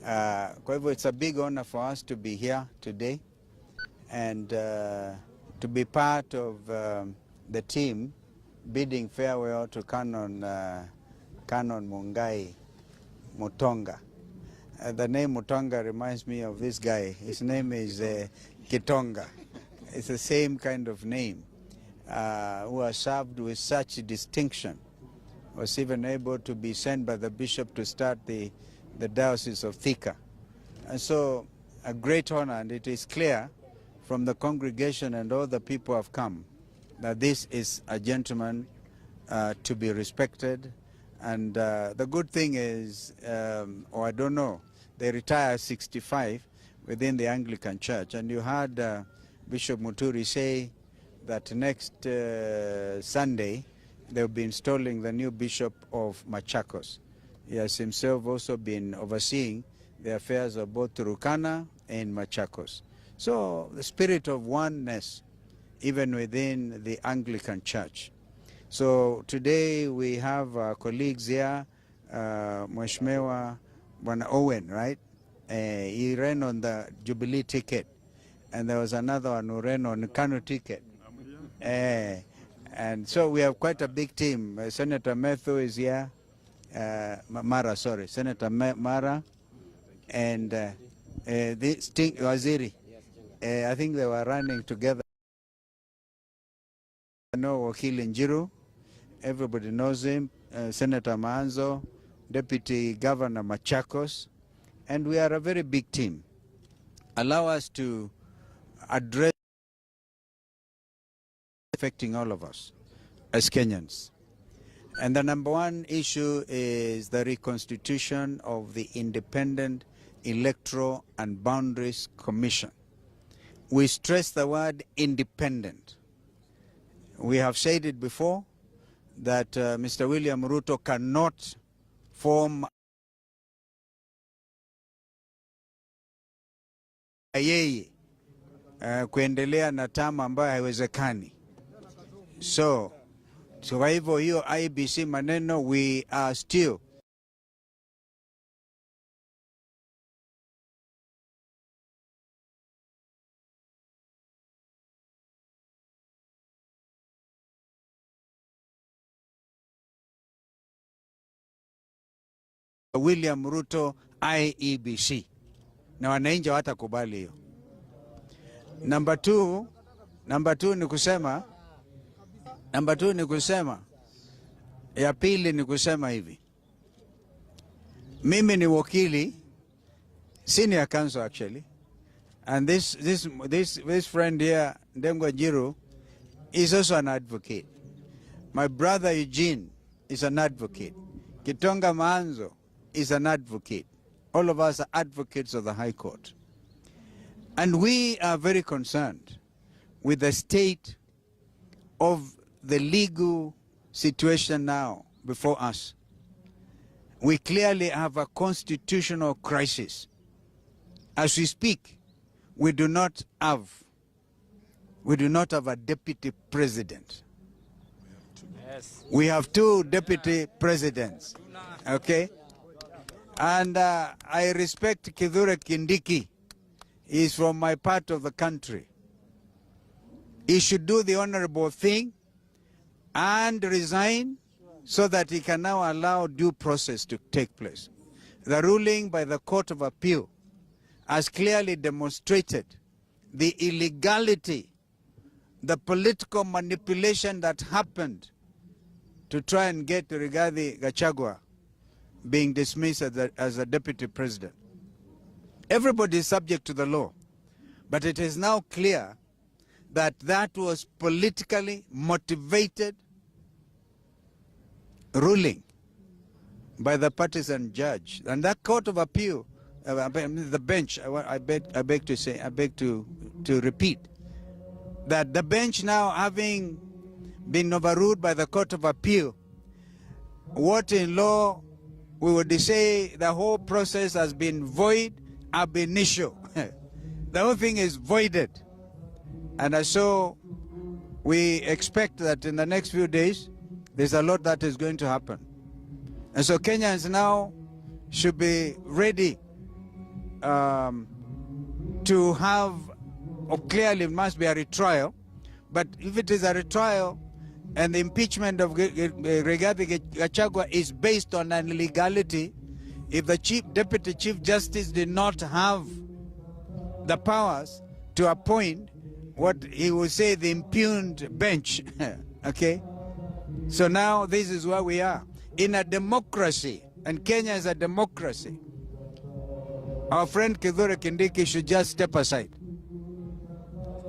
Kwa hivyo it's a big honor for us to be here today and to be part of the team bidding farewell to Canon Mungai Mutonga. The name Mutonga reminds me of this guy. His name is Kitonga. It's the same kind of name, who has served with such distinction. Was even able to be sent by the bishop to start the Diocese of Thika. And so a great honor, and it is clear from the congregation and all the people have come that this is a gentleman to be respected. And the good thing is, or I don't know, they retire at 65 within the Anglican Church. And you heard Bishop Muturi say that next Sunday they'll be installing the new Bishop of Machakos. He has himself also been overseeing the affairs of both Turkana and Machakos. So the spirit of oneness, even within the Anglican Church. So today we have colleagues here, Mheshimiwa Bwana Owen, right? He ran on the Jubilee ticket, and there was another one who ran on the Kanu ticket. And so we have quite a big team. Senator Methu is here, Senator Mara, and Waziri. I think they were running together. I know Wakili Njiru, everybody knows him, Senator Maanzo, Deputy Governor Machakos, and we are a very big team. Allow us to address affecting all of us as Kenyans. And the number one issue is the reconstitution of the Independent Electoral and Boundaries Commission. We stress the word independent. We have said it before that Mr. William Ruto cannot form yeye kuendelea na tama ambayo haiwezekani. So kwa hivyo hiyo IBC maneno, we are still William Ruto IEBC, na wananchi hawatakubali hiyo. Number two ni kusema ya pili ni kusema hivi, mimi ni wakili, senior counsel actually, and this friend here, Ndengwa Jiru, is also an advocate. My brother Eugene is an advocate. Kitonga Maanzo is an advocate. All of us are advocates of the High Court. And we are very concerned with the state of the legal situation now before us. We clearly have a constitutional crisis. As we speak, we do not have a deputy president. Yes. We have two deputy presidents, okay? And I respect Kithure Kindiki. He is from my part of the country. He should do the honorable thing and resign so that he can now allow due process to take place. The ruling by the Court of Appeal has clearly demonstrated the illegality, the political manipulation that happened to try and get Rigathi Gachagua being dismissed as a deputy president. Everybody is subject to the law, but it is now clear that that was politically motivated ruling by the partisan judge. And that Court of Appeal, the bench, I beg to repeat, that the bench now having been overruled by the Court of Appeal, what in law we would say the whole process has been void ab initio. The whole thing is voided. And so we expect that in the next few days, there's a lot that is going to happen. And so Kenyans now should be ready to have, or clearly it must be a retrial, but if it is a retrial and the impeachment of Rigathi Gachagua is based on an illegality, if the Deputy Chief Justice did not have the powers to appoint what he would say the impugned bench, okay? So now this is where we are. In a democracy, and Kenya is a democracy, our friend Kindiki should just step aside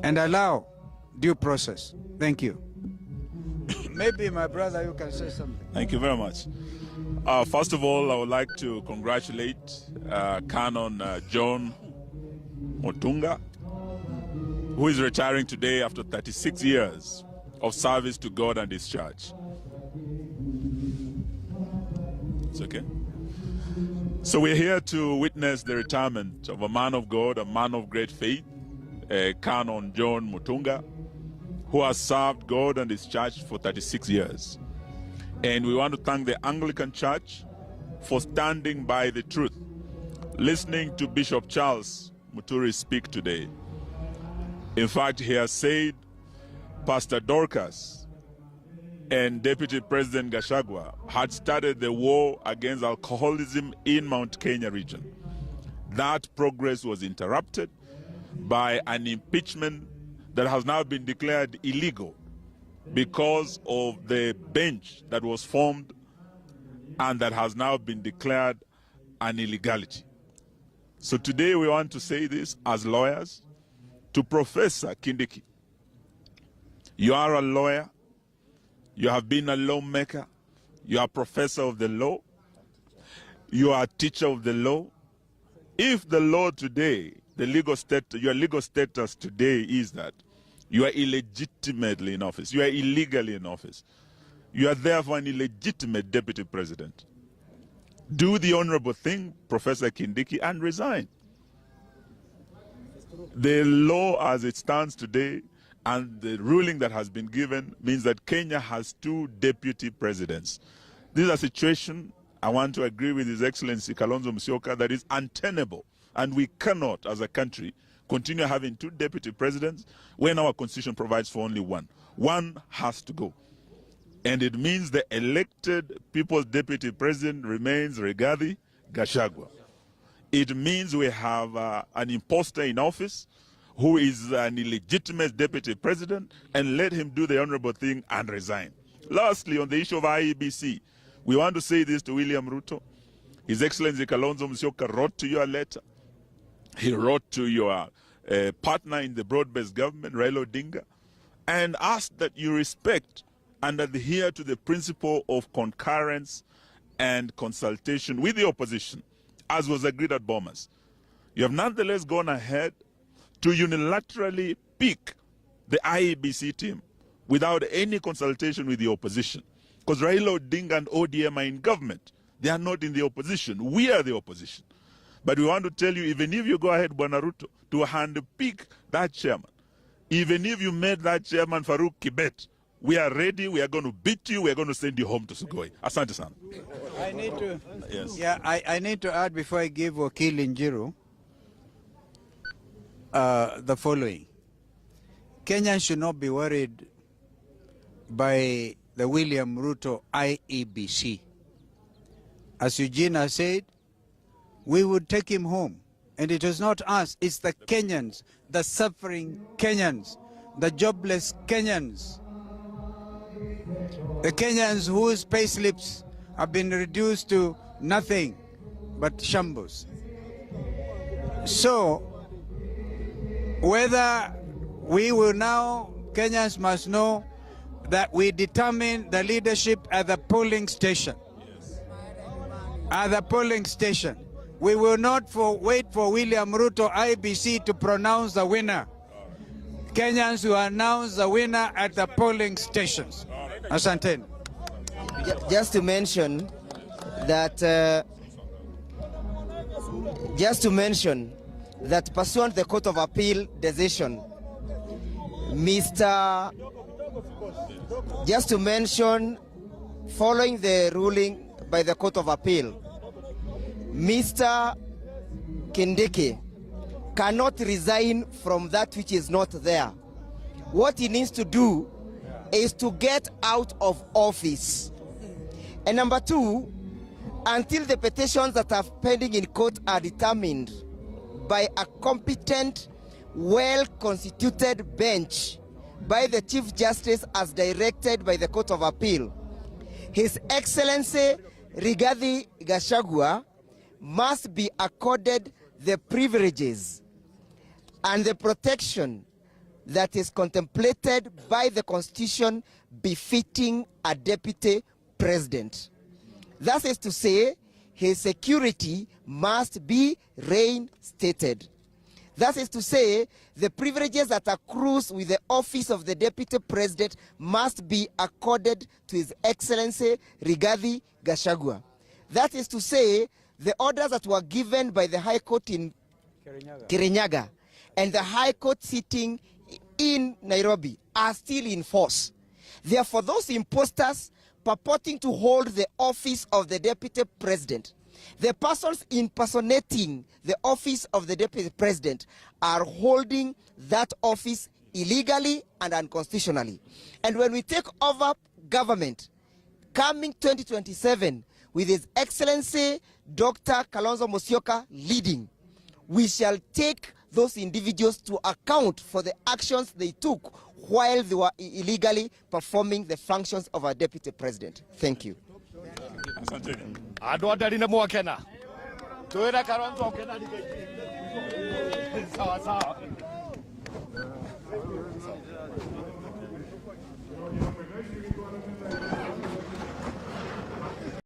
and allow due process. Thank you. Maybe my brother, you can say something. Thank you very much. First of all, I would like to congratulate Canon John Mutunga, who is retiring today after 36 years of service to God and His church. It's okay? So we're here to witness the retirement of a man of God, a man of great faith, Canon John Mutunga, who has served God and His church for 36 years. And we want to thank the Anglican Church for standing by the truth. Listening to Bishop Charles Muturi speak today. In fact, he has said Pastor Dorcas and Deputy President Gachagua had started the war against alcoholism in Mount Kenya region. That progress was interrupted by an impeachment that has now been declared illegal because of the bench that was formed and that has now been declared an illegality. So today we want to say this as lawyers to Professor Kindiki. You are a lawyer, you have been a lawmaker, you are a professor of the law, you are a teacher of the law. If the law today, the legal status, your legal status today is that you are illegitimately in office, you are illegally in office, you are therefore an illegitimate deputy president. Do the honorable thing, Professor Kindiki, and resign. The law as it stands today and the ruling that has been given means that Kenya has 2 deputy presidents. This is a situation, I want to agree with His Excellency Kalonzo Musyoka, that is untenable. And we cannot, as a country, continue having 2 deputy presidents when our constitution provides for only 1. One has to go. And it means the elected people's deputy president remains Rigathi Gachagua. It means we have an imposter in office who is an illegitimate deputy president, and let him do the honorable thing and resign. Lastly, on the issue of IEBC, we want to say this to William Ruto. His Excellency Kalonzo Musyoka wrote to you a letter. He wrote to your partner in the broad-based government, Raila Odinga, and asked that you respect and adhere to the principle of concurrence and consultation with the opposition, as was agreed at Bomas. You have nonetheless gone ahead to unilaterally pick the IEBC team without any consultation with the opposition. Because Raila Odinga and ODM are in government. They are not in the opposition. We are the opposition. But we want to tell you, even if you go ahead, Bwana Ruto, to handpick that chairman, even if you made that chairman Farouk Kibet, we are ready, we are going to beat you, we are going to send you home to Sugoi. Asante sana. I need to, yes. Yeah, I need to add before I give Wakil Njiru the following. Kenyans should not be worried by the William Ruto IEBC. As Eugenia said, we would take him home. And it was not us, it's the Kenyans, the suffering Kenyans, the jobless Kenyans, the Kenyans whose pay slips have been reduced to nothing but shambles. So, whether we will now, Kenyans must know that we determine the leadership at the polling station. Yes. At the polling station. We will not wait for William Ruto IBC to pronounce the winner. Kenyans will announce the winner at the polling stations. Asante. Just to mention that pursuant to the Court of Appeal decision, following the ruling by the Court of Appeal, Mr. Kindiki cannot resign from that which is not there. What he needs to do is to get out of office. And number two, until the petitions that are pending in court are determined by a competent, well-constituted bench by the Chief Justice as directed by the Court of Appeal, His Excellency Rigathi Gachagua must be accorded the privileges and the protection that is contemplated by the Constitution befitting a deputy president. That is to say, his security must be reinstated. That is to say, the privileges that accrues with the office of the deputy president must be accorded to His Excellency Rigathi Gachagua. That is to say, the orders that were given by the High Court in Kirinyaga and the High Court sitting in Nairobi are still in force. Therefore, those imposters purporting to hold the office of the deputy president, the persons impersonating the office of the deputy president are holding that office illegally and unconstitutionally. And when we take over government, coming 2027, with His Excellency Dr. Kalonzo Musyoka leading, we shall take those individuals to account for the actions they took while they were illegally performing the functions of our deputy president. Thank you.